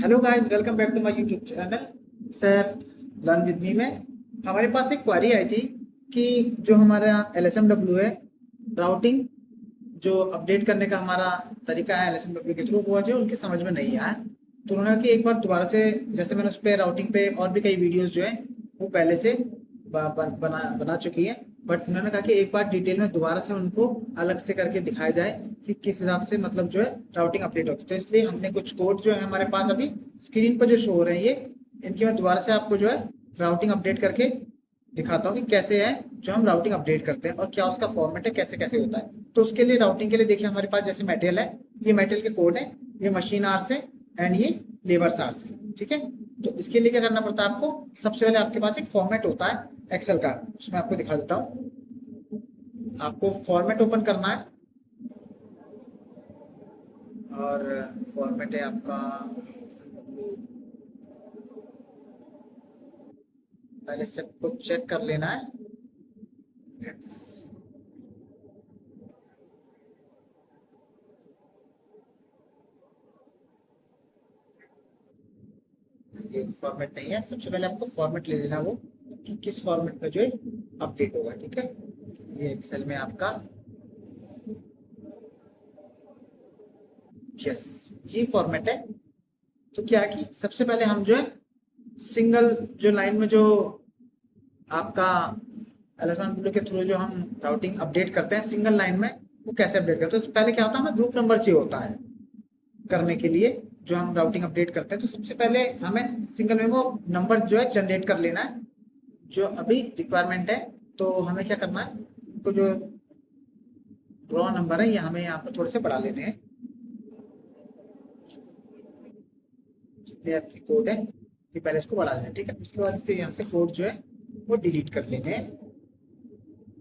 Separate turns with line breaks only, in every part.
Hello guys, welcome back to my YouTube channel SAP learn with me में। हमारे पास एक query आई थी कि जो हमारा LSMW है, राउटिंग जो अपडेट करने का हमारा तरीका है LSMW के थ्रू, वो जो उनकी समझ में नहीं आया। तो उन्होंने कहा कि एक बार दोबारा से, जैसे मैंने उस पर राउटिंग पे और भी कई वीडियोस जो हैं वो पहले से बना चुकी है, बट उन्होंने कहा कि एक बार डिटेल में दोबारा से उनको अलग से करके दिखाया जाए कि किस हिसाब से मतलब जो है राउटिंग अपडेट होती है। तो इसलिए हमने कुछ कोड जो है हमारे पास अभी स्क्रीन पर जो शो हो रहे हैं, ये इनकी मैं दोबारा से आपको जो है राउटिंग अपडेट करके दिखाता हूँ कि कैसे है जो हम राउटिंग अपडेट करते हैं और क्या उसका फॉर्मेट है, कैसे कैसे होता है। तो उसके लिए राउटिंग के लिए देखिए हमारे पास जैसे मटेरियल है, ये मटेरियल के कोड है, ये मशीन आर्स है एंड ये लेबर आर्स है। ठीक है, तो इसके लिए क्या करना पड़ता है आपको, सबसे पहले आपके पास एक फॉर्मेट होता है एक्सेल का, उसमें आपको दिखा देता हूँ। आपको फॉर्मेट ओपन करना है और फॉर्मेट है आपका, पहले सबको चेक कर लेना है। ये फॉर्मेट नहीं है, सबसे पहले आपको फॉर्मेट ले लेना, वो कि किस फॉर्मेट में जो है अपडेट होगा। ठीक है, ये एक्सेल में आपका, यस, ये फॉर्मेट है। तो क्या कि सबसे पहले हम जो है सिंगल जो लाइन में जो आपका LSMW के थ्रू जो हम राउटिंग अपडेट करते हैं सिंगल लाइन में, वो कैसे अपडेट करते हैं। तो पहले क्या होता है, हमें ग्रुप नंबर चाहिए होता है करने के लिए जो हम राउटिंग अपडेट करते हैं। तो सबसे पहले हमें सिंगल में वो नंबर जो है जनरेट कर लेना है जो अभी रिक्वायरमेंट है। तो हमें क्या करना है, तो जो रॉ नंबर है ये हमें यहाँ पर थोड़े से बढ़ा लेने हैं, जितने आपकी कोड है ये पहले इसको बढ़ा लेना है। ठीक है, उसके बाद इससे यहाँ से कोड जो है वो डिलीट कर लेने हैं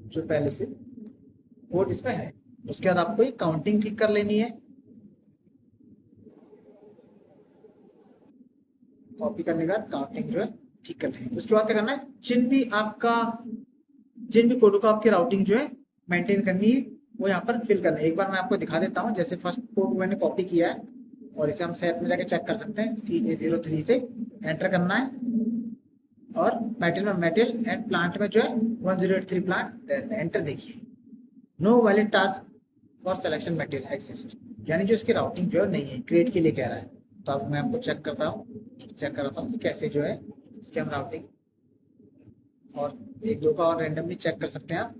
जो पहले से कोड इसमें है। उसके बाद आपको ये काउंटिंग ठीक कर लेनी है, कॉपी करने के बाद काउंटिंग जो है ठीक कर लेंगे। उसके बाद क्या करना है, जिन भी कोडों को आपकी राउटिंग जो है मेंटेन करनी है वो यहाँ पर फिल करना है। एक बार मैं आपको दिखा देता हूँ, जैसे फर्स्ट कोड मैंने कॉपी किया है और इसे हम सेट में जाके चेक कर सकते हैं। CA03 से एंटर करना है और मेटल एंड प्लांट में जो है 1083 प्लांट एंटर। देखिए no valid task for selection material exist, यानी जो इसकी राउटिंग जो है नहीं है, क्रिएट के लिए कह रहा है। तो अब मैं आपको चेक कराता हूँ कि कैसे जो है इसकी हम राउटिंग, और एक दो का और रैंडमली चेक कर सकते हैं आप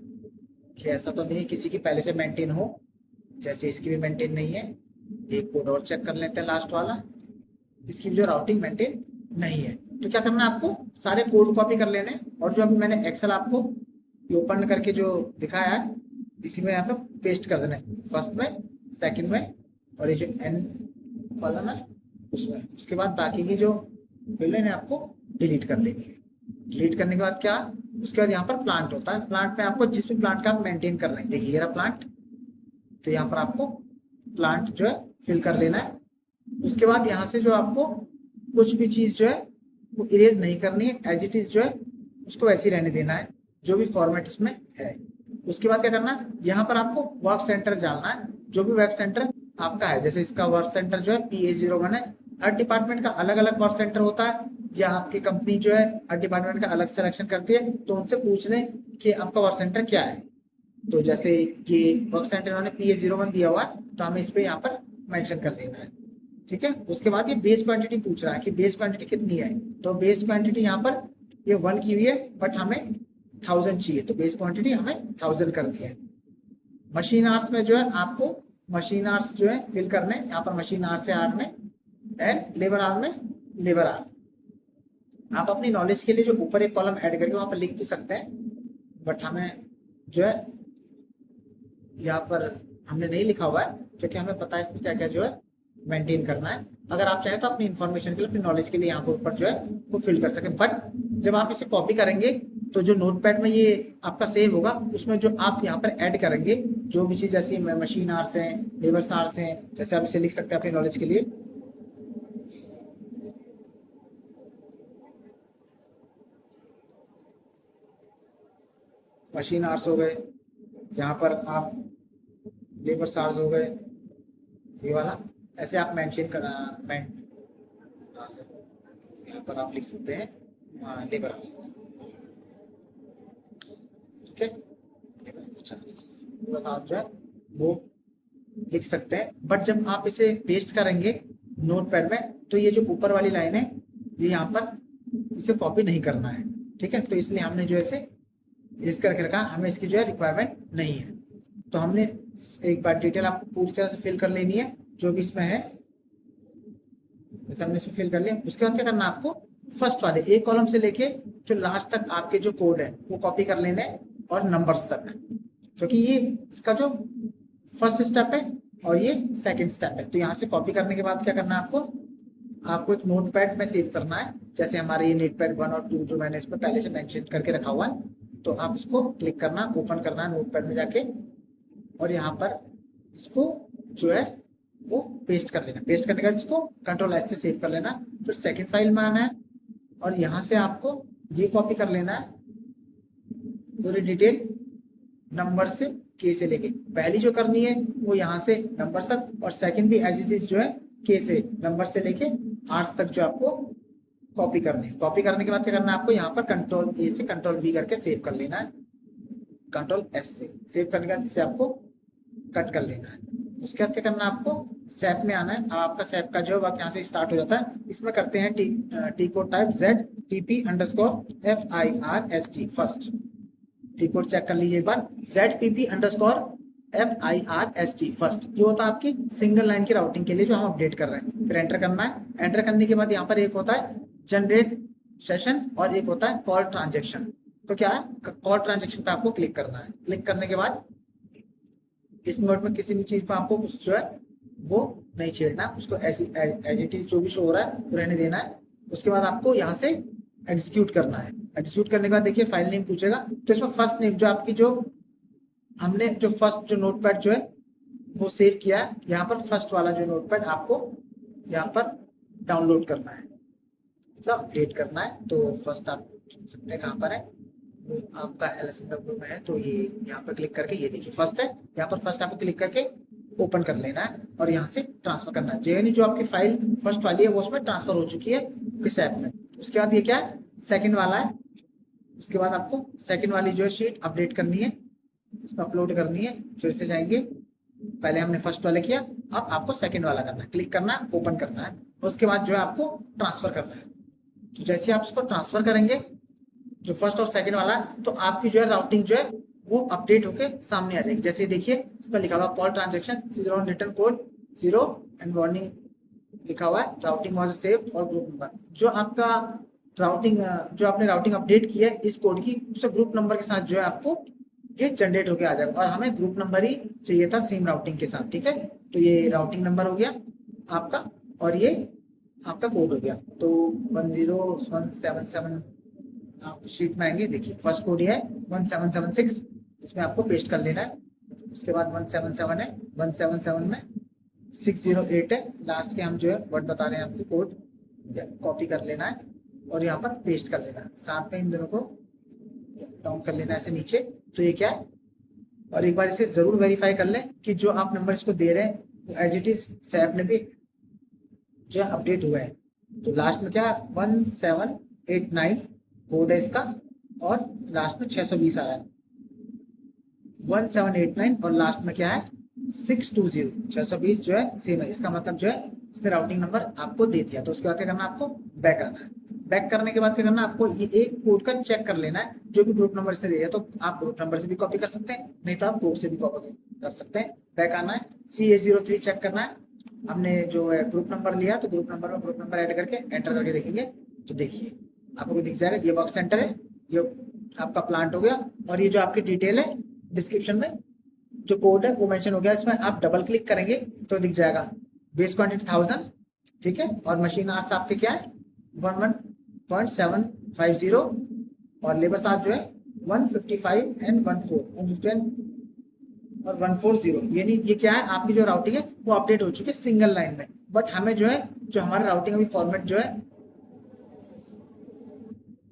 कि ऐसा तो नहीं है किसी की पहले से मेंटेन हो, जैसे इसकी भी मेंटेन नहीं है। एक कोड और चेक कर लेते हैं, लास्ट वाला, इसकी भी जो राउटिंग मेंटेन नहीं है। तो क्या करना है, आपको सारे कोड कॉपी कर लेने और जो अभी मैंने एक्सेल आपको ओपन करके जो दिखाया है इसी में यहाँ पे पेस्ट कर देना है, फर्स्ट में, सेकंड में, और ये जो एन कॉलम है उसमें। उसके बाद बाकी की जो फील्ड है आपको डिलीट कर लेनी है। डिलीट करने के बाद क्या, उसके बाद यहाँ पर प्लांट होता है, प्लांट में आपको जिस भी प्लांट का आप मेंटेन कर रहे हैं, देखिए ये रहा प्लांट, तो यहाँ पर आपको प्लांट जो है फिल कर लेना है। उसके बाद यहाँ से जो आपको कुछ भी चीज जो है वो इरेज नहीं करनी है, एज इट इज जो है उसको वैसे ही रहने देना है जो भी फॉर्मेट इसमें है। उसके बाद क्या करना है, यहाँ पर आपको वर्क सेंटर डालना है, जो भी वर्क सेंटर आपका है। जैसे इसका वर्क सेंटर जो है PA01 है, हर डिपार्टमेंट का अलग अलग वर्क सेंटर होता है, या आपकी कंपनी जो है हर डिपार्टमेंट का अलग सिलेक्शन करती है, तो उनसे पूछ लें कि आपका वर्क सेंटर क्या है। तो जैसे कि वर्क सेंटर उन्होंने PA01 दिया हुआ है, तो हमें इस पे यहाँ पर मेंशन कर लेना है। ठीक है, उसके बाद ये बेस क्वांटिटी पूछ रहा है कि बेस क्वांटिटी कितनी है। तो बेस क्वांटिटी यहाँ पर ये 1 की हुई है, बट हमें 1000 चाहिए, तो बेस क्वांटिटी हमें 1000 करनी है। मशीन आवर्स में जो है आपको मशीन आवर्स जो है फिल करने, यहाँ पर मशीन आवर्स है आर में, एंड लेबर आर में लेबर आर। आप अपनी नॉलेज के लिए जो ऊपर एक कॉलम ऐड करके वहां पर लिख भी सकते हैं, बट हमें जो है यहाँ पर हमने नहीं लिखा हुआ है क्योंकि हमें पता है इसमें क्या क्या जो है मेंटेन करना है। अगर आप चाहें तो अपनी इन्फॉर्मेशन के लिए, अपनी नॉलेज के लिए यहाँ पर ऊपर जो है वो फिल कर सके, बट जब आप इसे कॉपी करेंगे तो जो नोटपैड में ये आपका सेव होगा उसमें जो आप यहाँ पर ऐड करेंगे जो भी चीज, जैसे मशीन आर्स हैं, लेबर आर्स हैं, जैसे आप इसे लिख सकते हैं अपनी नॉलेज के लिए। मशीन आर्स हो गए, यहाँ पर आप लेबर आर्स हो गए, ये वाला ऐसे आप मेंशन करना, यहाँ पर आप लिख सकते हैं लेबर, ठीक है, लेबर चार्जेस बस आप जो है वो लिख सकते हैं। बट जब आप इसे पेस्ट करेंगे नोटपैड में तो ये जो ऊपर वाली लाइन है ये यहाँ पर इसे कॉपी नहीं करना है, ठीक है। तो इसलिए हमने जो है इस करके रखा, हमें इसकी जो है रिक्वायरमेंट नहीं है। तो हमने एक बार डिटेल आपको पूरी तरह से फिल कर लेनी है जो भी इसमें है, जैसे हमने इसमें फिल कर लिया। उसके बाद क्या करना है आपको, फर्स्ट वाले एक कॉलम से लेके जो लास्ट तक आपके जो कोड है वो कॉपी कर लेने और नंबर्स तक, क्योंकि ये इसका जो फर्स्ट स्टेप है और ये सेकंड स्टेप है। तो यहाँ से कॉपी करने के बाद क्या करना है आपको एक नोटपैड में सेव करना है। जैसे हमारे ये नोटपैड 1 और 2 जो मैंने इसमें पहले से मेंशन करके रखा हुआ है, तो आप इसको क्लिक करना, ओपन करना है नोटपैड में जाके, और यहाँ पर इसको जो है वो पेस्ट कर लेना। पेस्ट करने के बाद इसको Ctrl+S से सेव कर लेना। फिर सेकंड फाइल में आना है और यहाँ से आपको ये कॉपी कर लेना है पूरी डिटेल नंबर से के से लेके। पहली जो करनी है वो यहाँ से नंबर तक, और सेकंड भी एज इट इज जो है के से नंबर से लेके आर्ट्स तक जो आपको कॉपी करनी है। कॉपी करने के बाद क्या करना है आपको, यहाँ पर Ctrl+A से Ctrl+V करके सेव कर लेना है। Ctrl+S से सेव करने के बाद इसे आपको कट कर लेना है। उसके बाद क्या करना है आपको, सैप में आना है। अब आपका सैप का जो है यहाँ से स्टार्ट हो जाता है। इसमें करते हैं T code type ZPP_FIRST first. T code check कर लीजिए एक बार, ZPP_FIRST फर्स्ट। ये होता है आपकी सिंगल लाइन की राउटिंग के लिए जो हम अपडेट कर रहे हैं। फिर एंटर करना है। एंटर करने के बाद यहाँ पर एक होता है जनरेट सेशन और एक होता है कॉल ट्रांजेक्शन। तो क्या है, कॉल ट्रांजेक्शन पे आपको क्लिक करना है। क्लिक करने के बाद इस मोड में किसी भी चीज पर आपको कुछ जो है वो नहीं छेड़ना, उसको ऐसी एज इट इज जो भी शो हो रहा है वो रहने देना है। उसके बाद आपको यहाँ से एग्जीक्यूट करना है। एग्जीक्यूट करने के बाद देखिए फाइल नेम पूछेगा, तो इसमें फर्स्ट नेम जो आपकी जो हमने जो फर्स्ट जो नोटपैड जो है वो सेव किया है, यहाँ पर फर्स्ट वाला जो नोटपैड आपको यहाँ पर डाउनलोड करना है, मतलब अपडेट करना है। तो फर्स्ट आप चुन सकते हैं कहाँ पर है, आपका LSMW में है। तो ये यहाँ पर क्लिक करके ये देखिए फर्स्ट है, यहाँ पर फर्स्ट आपको क्लिक करके ओपन कर लेना है और यहाँ से ट्रांसफर करना है। यानी जो आपकी फाइल फर्स्ट वाली है वो उसमें ट्रांसफर हो चुकी है किस ऐप में। उसके बाद ये क्या है, सेकंड वाला है। उसके बाद आपको सेकंड वाली जो है शीट अपडेट करनी है, इसमें अपलोड करनी है। फिर से जाएंगे, पहले हमने फर्स्ट वाला किया, अब आपको सेकंड वाला करना है। क्लिक करना है, ओपन करना है, उसके बाद जो है आपको ट्रांसफर करना है। तो जैसे आप इसको ट्रांसफर करेंगे जो फर्स्ट और सेकंड वाला, तो आपकी जो है राउटिंग जो है वो अपडेट होके सामने आ जाएगी। जैसे देखिए इसमें लिखा हुआ call transaction 0 return code 0 and warning लिखा हुआ है, राउटिंग वाज सेव्ड और ग्रुप नंबर। जो आपका राउटिंग जो आपने राउटिंग अपडेट की है इस कोड की, उसे ग्रुप नंबर के साथ जो है आपको ये जनरेट होके आ जाएगा। और हमें ग्रुप नंबर ही चाहिए था सेम राउटिंग के साथ, ठीक है। तो ये राउटिंग नंबर हो गया आपका और ये आपका कोड हो गया। तो 10177 आप शीट में आएंगे, देखिए फर्स्ट कोड ये है 1776, इसमें आपको पेस्ट कर लेना है। उसके बाद 177 है, 177 में 608 है, लास्ट के हम जो है वर्ड बता रहे हैं आपको, कोड कॉपी कर लेना है और यहाँ पर पेस्ट कर लेना है। साथ में इन दोनों को डाउन कर लेना है ऐसे नीचे। तो ये क्या है, और एक बार इसे जरूर वेरीफाई कर लें कि जो आप नंबर इसको दे रहे हैं वो एज इट इज सैप में भी जो है अपडेट हुआ है। तो लास्ट में क्या 1789 कोड है इसका और लास्ट में 620 आ रहा है। 1789 और लास्ट में क्या है 620, 620 जो है सेम है। इसका मतलब जो है इसने राउटिंग नंबर आपको दे दिया। तो उसके बाद क्या करना आपको बैक आना है। बैक करने के बाद क्या करना आपको ये एक कोड का चेक कर लेना है जो भी ग्रुप नंबर से दिया। तो आप ग्रुप नंबर से भी कॉपी कर सकते हैं, नहीं तो आप कोड से भी कॉपी कर सकते हैं। बैक आना है, CA03 चेक करना है। हमने जो है ग्रुप नंबर लिया तो ग्रुप नंबर में ग्रुप नंबर ऐड करके एंटर करके देखेंगे तो देखिए आपको दिख जाएगा ये वर्क सेंटर है, ये आपका प्लांट हो गया। और ये जो आपकी डिटेल है डिस्क्रिप्शन में जो कोड है वो मेंशन हो गया। इसमें आप डबल क्लिक करेंगे तो दिख जाएगा बेस क्वांटिटी 1000, ठीक है। और मशीन आवर्स आपके क्या है 11.750 और लेबर चार्ज जो है 155 एंड 140 और 140। यानी ये क्या है आपकी जो राउटिंग है वो अपडेट हो चुकी है सिंगल लाइन में। बट हमें जो है जो हमारा राउटिंग अभी फॉर्मेट जो है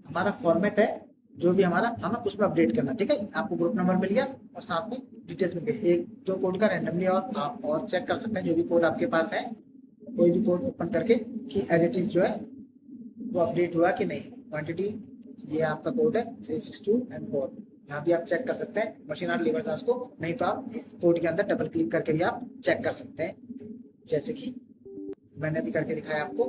हमारा फॉर्मेट है जो भी हमारा हमें उसमें अपडेट करना, ठीक है। आपको ग्रुप नंबर मिल गया और साथ में डिटेल्स मिल गई। एक दो कोड का रैंडमली और आप और चेक कर सकते हैं जो भी कोड आपके पास है कोई भी कोड ओपन करके कि एज इट इज जो है वो अपडेट हुआ कि नहीं। क्वांटिटी ये आपका कोड है 362 एंड 4। यहाँ भी आप चेक कर सकते हैं मशीन आर्ट लेबर चार्ज को, नहीं तो आप इस कोड के अंदर डबल क्लिक करके भी आप चेक कर सकते हैं, जैसे कि मैंने भी करके दिखाया आपको।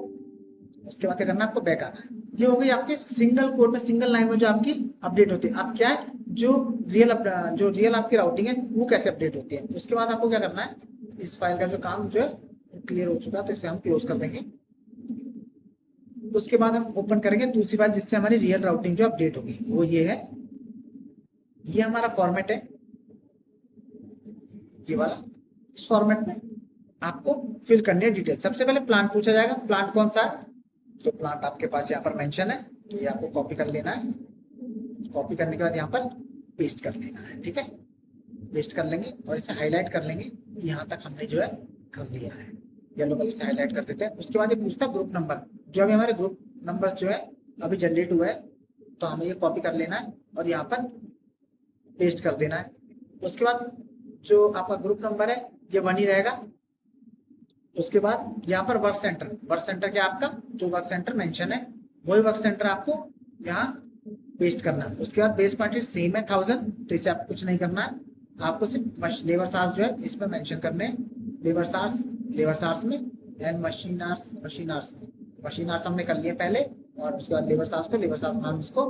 उसके बाद क्या करना है, आपको बैक आना है। ये हो गई आपके सिंगल कोड में, सिंगल लाइन में जो आपकी अपडेट होती है। अब क्या है, जो रियल आपकी राउटिंग है वो कैसे अपडेट होती है। उसके बाद आपको क्या करना है, इस फाइल का जो काम जो है क्लियर हो चुका है, तो इसे हम क्लोज कर देंगे। उसके बाद हम ओपन करेंगे दूसरी फाइल जिससे हमारी रियल राउटिंग जो अपडेट होगी, वो ये है। ये हमारा फॉर्मेट है, ये वाला। इस फॉर्मेट में आपको फिल करनी है डिटेल। सबसे पहले प्लांट पूछा जाएगा, प्लांट कौन सा है, तो प्लांट आपके पास यहाँ पर मेंशन है, तो ये आपको कॉपी कर लेना है। कॉपी करने के बाद यहाँ पर पेस्ट कर लेना है, ठीक है। पेस्ट कर लेंगे और इसे हाईलाइट कर लेंगे। यहाँ तक हमने जो है कर लिया है, येलो कलर से हाईलाइट कर देते हैं। उसके बाद ये पूछता है ग्रुप नंबर, जो अभी हमारे ग्रुप नंबर जो है अभी जनरेट हुआ है, तो हमें ये कॉपी कर लेना है और यहाँ पर पेस्ट कर देना है। उसके बाद जो आपका ग्रुप नंबर है ये 1 ही रहेगा। उसके बाद यहाँ पर वर्क सेंटर क्या आपका जो वर्क सेंटर मेंशन है वही वर्क सेंटर आपको यहाँ पेस्ट करना है। उसके बाद बेस क्वांटिटी सेम है 1000, तो इसे आपको कुछ नहीं करना है। आपको सिर्फ लेबर चार्ज जो है इसमें मेंशन करने हैं, लेबर चार्ज में एंड मशीन आर्स हमने कर लिए पहले। और उसके बाद लेबर चार्ज में हम इसको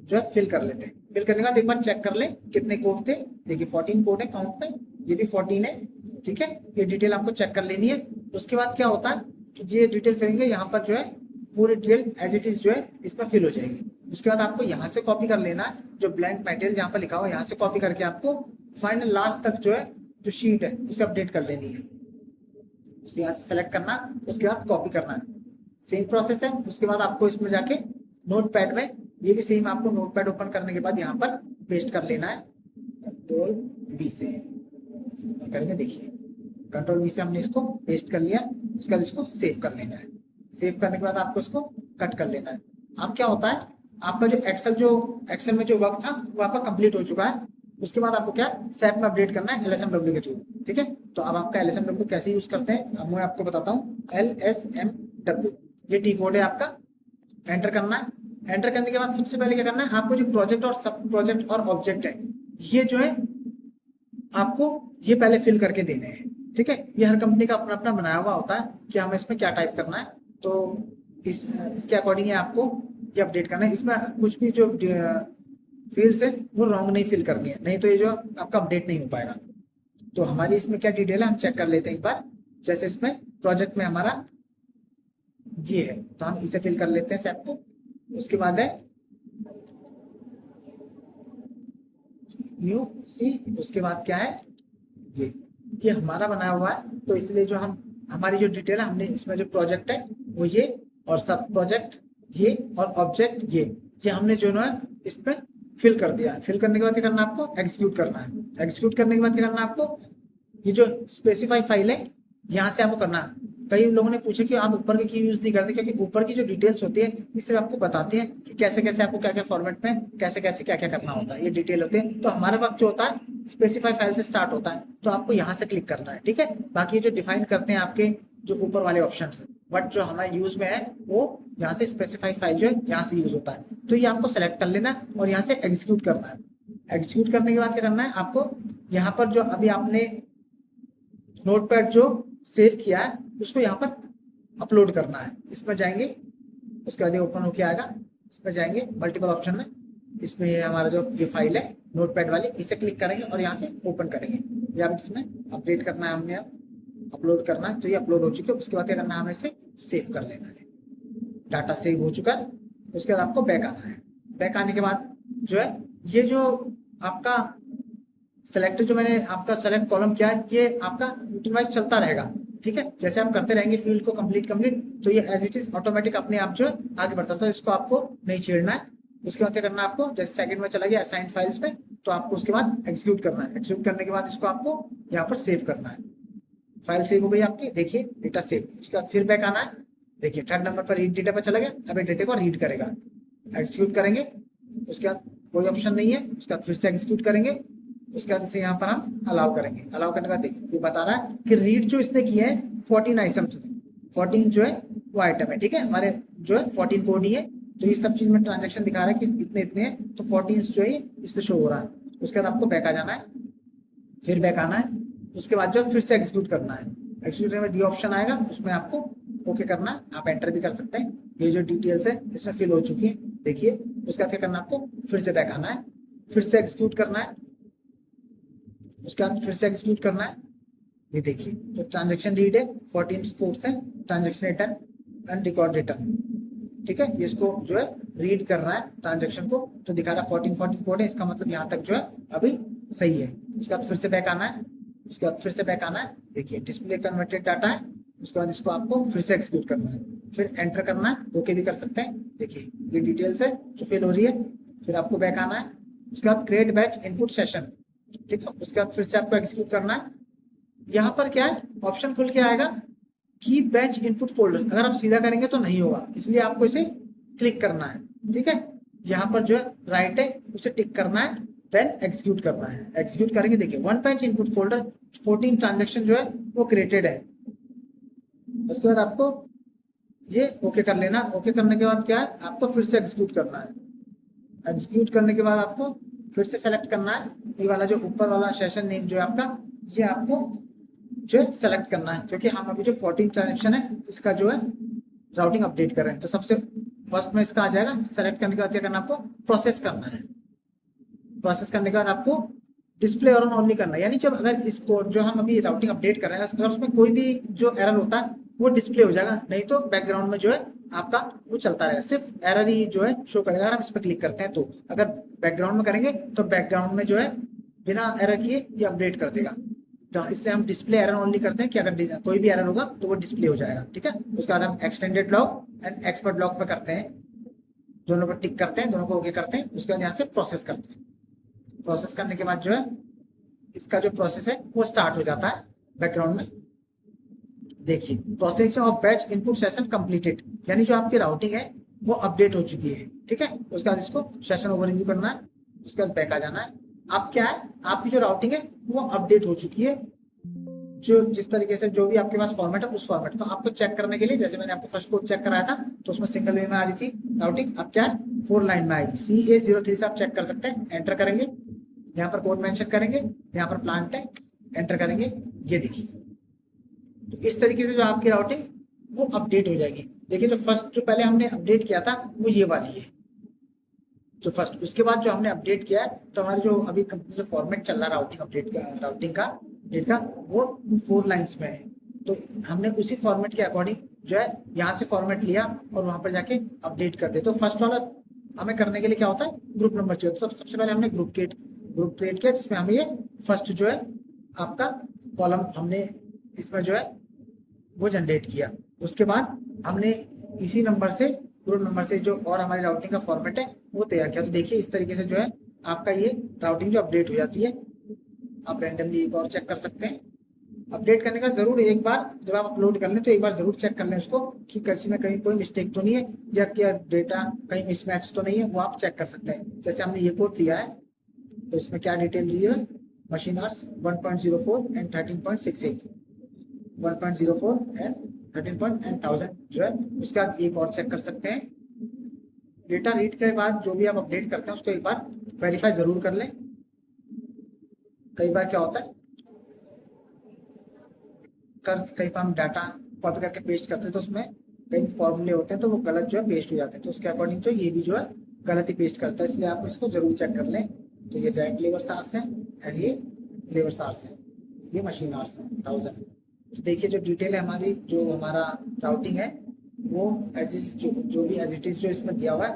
जो है फिल कर लेते हैं। फिल करने के बाद एक बार चेक कर ले कितने कोड थे। देखिए 14 कोड है काउंट में, ये भी 14 है, ठीक है। ये डिटेल आपको चेक कर लेनी है। उसके बाद क्या होता है कि ये डिटेल फिलेंगे, यहाँ पर जो है पूरी डिटेल एज इट इज जो है इसमें फिल हो जाएगी। उसके बाद आपको यहाँ से कॉपी कर लेना है, जो ब्लैंक मटेरियल जहाँ पर लिखा हुआ है यहाँ से कॉपी करके आपको फाइनल लास्ट तक जो है जो शीट है उसे अपडेट कर लेनी है। उसे यहाँ से सेलेक्ट करना, उसके बाद कॉपी करना है। सेम प्रोसेस है। उसके बाद आपको इसमें जाके नोटपैड में, ये भी सेम आपको नोटपैड ओपन करने के बाद यहाँ पर पेस्ट कर लेना है। कंट्रोल V से करेंगे, देखिए कंट्रोल V से हमने इसको पेस्ट कर लिया। उसके बाद इसको सेव कर लेना है। सेव करने के बाद आपको इसको कट कर लेना है। अब क्या होता है, आपका जो एक्सेल में जो वर्क था वो आपका कंप्लीट हो चुका है। उसके बाद आपको क्या सैप में अपडेट करना है LSMW के थ्रू, ठीक है। तो अब आपका LSMW कैसे यूज करते हैं अब मैं आपको बताता हूँ। LSMW ये टी कोड है आपका, एंटर करना है। एंटर करने के बाद सबसे पहले क्या करना है, आपको जो प्रोजेक्ट और सब प्रोजेक्ट और ऑब्जेक्ट है ये जो है आपको ये पहले फिल करके देने हैं, ठीक है। ये हर कंपनी का अपना अपना बनाया हुआ होता है कि हमें इसमें क्या टाइप करना है, तो इसके अकॉर्डिंग आपको ये अपडेट करना है। इसमें कुछ भी जो फील्ड्स है वो रॉन्ग नहीं फिल करनी है, नहीं तो ये जो आपका अपडेट नहीं हो पाएगा। तो हमारी इसमें क्या डिटेल है हम चेक कर लेते हैं एक बार। जैसे इसमें प्रोजेक्ट में हमारा ये है, तो हम इसे फिल कर लेते हैं सैप को। उसके बाद है न्यू सी, उसके बाद क्या है ये हमारा बनाया हुआ है, तो इसलिए जो हमारी जो डिटेल है हमने इसमें जो प्रोजेक्ट है वो ये, और सब प्रोजेक्ट ये, और ऑब्जेक्ट ये हमने जो है इस पे फिल कर दिया। फिल करने के बाद क्या करना है आपको एग्जीक्यूट करना है। एग्जीक्यूट करने के बाद क्या करना है आपको, ये जो स्पेसिफाई फाइल है यहाँ से आपको करना है। कई लोगों ने पूछा कि आप ऊपर के की यूज नहीं करते, क्योंकि ऊपर की जो डिटेल्स होती है इस सिर्फ आपको बताते हैं कि कैसे कैसे आपको क्या क्या फॉर्मेट में कैसे कैसे क्या क्या करना होता है, ये डिटेल होते हैं। तो हमारा वक्त जो होता है स्पेसिफाई फाइल से स्टार्ट होता है, तो आपको यहाँ से क्लिक करना है, ठीक है। बाकी जो डिफाइन करते हैं आपके जो ऊपर वाले ऑप्शन, बट जो हमारे यूज में है वो यहाँ से स्पेसिफाई फाइल जो है यहाँ से यूज होता है। तो ये आपको सेलेक्ट कर लेना है और यहाँ से एग्जीक्यूट करना है। एग्जीक्यूट करने के बाद क्या करना है आपको, यहाँ पर जो अभी आपने नोटपैड जो सेव किया है उसको यहाँ पर अपलोड करना है। इसमें जाएंगे, उसके बाद ये ओपन होके आएगा। इसमें जाएंगे मल्टीपल ऑप्शन में, इसमें ये हमारा जो ये फाइल है नोटपैड वाली, इसे क्लिक करेंगे और यहाँ से ओपन करेंगे। या इसमें अपडेट करना है हमने, अपलोड करना है, तो ये अपलोड हो चुके। उसके बाद क्या करना है हमें इसे सेव कर लेना है। डाटा सेव हो चुका है। उसके बाद आपको बैक आना है। बैक आने के बाद जो है ये जो आपका सेलेक्ट जो मैंने आपका सेलेक्ट कॉलम किया है ये आपका रूटीन वाइज चलता रहेगा, ठीक है। जैसे आप करते रहेंगे फील्ड को कंप्लीट तो ये एज इट इज ऑटोमेटिक अपने आप जो है आगे बढ़ता है, तो इसको आपको नहीं छेड़ना है। उसके बाद क्या करना है आपको, जैसे सेकंड में चला गया असाइन फाइल्स में, तो आपको उसके बाद एग्जीक्यूट करना है। एग्जीक्यूट करने के बाद इसको आपको यहाँ पर सेव करना है। फाइल सेव हो गई आपकी, देखिए डेटा सेव। उसके बाद फिर बैक आना है, देखिए थर्ड नंबर पर रीड डेटा पर चला गया। अब डेटा को रीड करेगा, एग्जीक्यूट करेंगे। उसके बाद कोई ऑप्शन नहीं है, उसके बाद फिर से एग्जीक्यूट करेंगे। उसके बाद इसे यहाँ पर हम अलाउ करेंगे। अलाउ करने के बाद ये बता रहा है कि रीड जो इसने किया है 14 आइटम्स, 14 जो है वो आइटम है, ठीक है, हमारे जो है 14 कोड ही है। तो ये सब चीज में ट्रांजेक्शन दिखा रहा है कि इतने इतने हैं, तो 14 जो है इससे शो हो रहा है। उसके बाद आपको बैक आ जाना है, फिर बैक आना है, उसके बाद जो फिर से एग्जीक्यूट करना है। एग्जीक्यूट करने में दी ऑप्शन आएगा, उसमें आपको ओके करना है, आप एंटर भी कर सकते हैं। ये जो डिटेल्स है इसमें फिल हो चुकी है, देखिए। उसके बाद क्या करना है, आपको फिर से बैक आना है, फिर से एग्जीक्यूट करना है, उसके बाद फिर से एग्जीक्यूट करना है। ये देखिए तो ट्रांजेक्शन रीड है, 14 कोड्स है, transaction return and record return, ठीक है। इसको जो है रीड कर रहा है ट्रांजेक्शन को, तो दिखा रहा है 14 कोड है, इसका मतलब यहाँ तक जो है अभी सही है। उसके बाद फिर से बैक आना है, उसके बाद फिर से बैक आना है, देखिए डिस्प्ले कन्वर्टेड डाटा है। उसके बाद इसको आपको फिर से एक्सिक्यूट करना है, फिर एंटर करना है, ओके भी कर सकते हैं। देखिए ये डिटेल्स है जो फिल हो रही है, फिर आपको बैक आना है, उसके बाद क्रिएट बैच इनपुट सेशन, ठीक है। उसके बाद फिर से आपको एक्सिक्यूट करना है। यहाँ पर क्या है, ऑप्शन खुल के आएगा की बैच इनपुट फोल्डर, अगर आप सीधा करेंगे तो नहीं होगा, इसलिए आपको इसे क्लिक करना है, ठीक है। यहाँ पर जो है राइट है उसे टिक करना है, देन एग्जीक्यूट करना है। एग्जीक्यूट करेंगे, देखिए 1 बैच इनपुट फोल्डर 14 ट्रांजेक्शन जो है वो क्रिएटेड है। उसके बाद आपको ये ओके कर लेना। ओके करने के बाद क्या है, आपको फिर से एग्जीक्यूट करना है। एग्जीक्यूट करने के बाद आपको फिर से सेलेक्ट करना है, ये वाला जो ऊपर वाला सेशन नेम जो है आपका, ये आपको जो है सेलेक्ट करना है, क्योंकि हम अभी जो 14 ट्रांजेक्शन है इसका जो है राउटिंग अपडेट कर रहे हैं। तो सबसे फर्स्ट में इसका आ जाएगा। सेलेक्ट करने के बाद क्या करना है, आपको प्रोसेस करना है। प्रोसेस करने के बाद आपको डिस्प्ले और ऑन नहीं करना है, यानी जब अगर इस कोड जो हम अभी राउटिंग अपडेट कर रहे हैं अगर उसमें कोई भी जो एरर होता है वो डिस्प्ले हो जाएगा, नहीं तो बैकग्राउंड में जो है आपका वो चलता रहेगा, सिर्फ एरर ही जो है शो करेगा अगर हम इस पर क्लिक करते हैं। तो अगर बैकग्राउंड में करेंगे तो बैकग्राउंड में जो है बिना एरर किए ये अपडेट कर देगा। तो इसलिए हम डिस्प्ले एरर ओनली करते हैं कि अगर कोई भी एरर होगा तो वो डिस्प्ले हो जाएगा, ठीक है। उसके बाद हम extended log and expert log पे करते हैं, दोनों पर टिक करते हैं, दोनों को ओके करते हैं। उसके बाद यहाँ से प्रोसेस करते हैं। प्रोसेस करने के बाद जो है इसका जो प्रोसेस है वो स्टार्ट हो जाता है बैकग्राउंड में। देखिए processing of batch input session completed, यानी जो आपकी राउटिंग है वो अपडेट हो चुकी है, ठीक है। उसके बाद इसको सेशन ओवरव्यू करना है, उसके बाद बैक आ जाना है। अब क्या है, आपकी जो राउटिंग है वो अपडेट हो चुकी है, जो जिस तरीके से जो भी आपके पास फॉर्मेट है उस फॉर्मेट। तो आपको चेक करने के लिए, जैसे मैंने आपको फर्स्ट कोड चेक कराया था तो उसमें सिंगल वे में आ रही थी राउटिंग, अब क्या है 4 लाइन में आएगी। CA03 से आप चेक कर सकते हैं। एंटर करेंगे, यहाँ पर कोड मेंशन करेंगे, यहाँ पर प्लांट है, एंटर करेंगे, ये देखिए। तो इस तरीके से जो आपकी राउटिंग वो अपडेट हो जाएगी। देखिए जो फर्स्ट जो पहले हमने अपडेट किया था वो ये वाली है जो फर्स्ट, उसके बाद जो हमने अपडेट किया है तो हमारे जो अभी कंपनी जो फॉर्मेट चल रहा है राउटिंग अपडेट का, राउटिंग का अपडेट का, वो 4 लाइंस में है। तो हमने उसी फॉर्मेट के अकॉर्डिंग जो है यहाँ से फॉर्मेट लिया और वहां पर जाके अपडेट कर दे। तो फर्स्ट वाला हमें करने के लिए क्या होता है, ग्रुप नंबर चाहिए। तो सबसे पहले हमने ग्रुप क्रिएट किया जिसमें हमें ये फर्स्ट जो है आपका कॉलम हमने इसमें जो है वो जनरेट किया। उसके बाद हमने इसी नंबर से, ग्रुप नंबर से जो और हमारी राउटिंग का फॉर्मेट है वो तैयार किया। तो देखिए इस तरीके से जो है आपका ये राउटिंग जो अपडेट हो जाती है। आप रैंडमली एक और चेक कर सकते हैं। अपडेट करने का जरूर एक बार जब आप अपलोड कर लें तो एक बार जरूर चेक कर लें उसको कि किसी में कहीं कोई मिस्टेक तो नहीं है या क्या डेटा कहीं मिसमैच तो नहीं है, वो आप चेक कर सकते हैं। जैसे हमने ये कोड लिया है तो इसमें क्या डिटेल दी है, मशीन आवर्स 1.04 एंड 13.68, 1.04 एंड 13.1000 जो है। उसके बाद एक और चेक कर सकते हैं। डेटा रीड के बाद जो भी आप अपडेट करते हैं उसको एक बार वेरीफाई जरूर कर लें। कई बार क्या होता है, कई बार हम डाटा कॉपी करके पेस्ट करते हैं तो उसमें कई फॉर्मूले होते हैं तो वो गलत जो है पेस्ट हो जाते हैं, तो उसके अकॉर्डिंग तो ये भी जो है गलत ही पेस्ट करता है, इसलिए आप इसको जरूर चेक कर लें। तो ये डायरेक्ट लेबर आवर्स है एंड ये लेबर आवर्स है, ये मशीन आवर्स है 1000। तो देखिए जो डिटेल है हमारी, जो हमारा राउटिंग है वो जो भी एज इट इज जो इसमें दिया हुआ है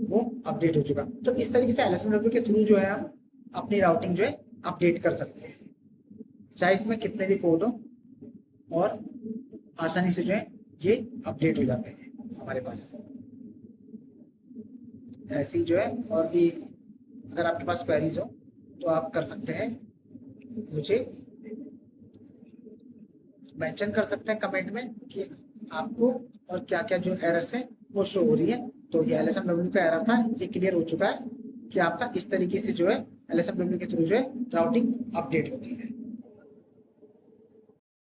वो अपडेट हो चुका। तो इस तरीके से LSMW के थ्रू जो है हम अपनी राउटिंग जो है अपडेट कर सकते हैं, चाहे इसमें कितने भी कोड हो, और आसानी से जो है ये अपडेट हो जाते हैं हमारे पास। ऐसी जो है और भी अगर आपके पास क्वेरीज हो तो आप कर सकते हैं, मुझे मेंशन कर सकते हैं कमेंट में कि आपको और क्या क्या जो एरर्स है वो शो हो रही है। तो ये LSMW का एरर था, ये क्लियर हो चुका है कि आपका इस तरीके से जो है LSMW के थ्रू जो है राउटिंग अपडेट होती है।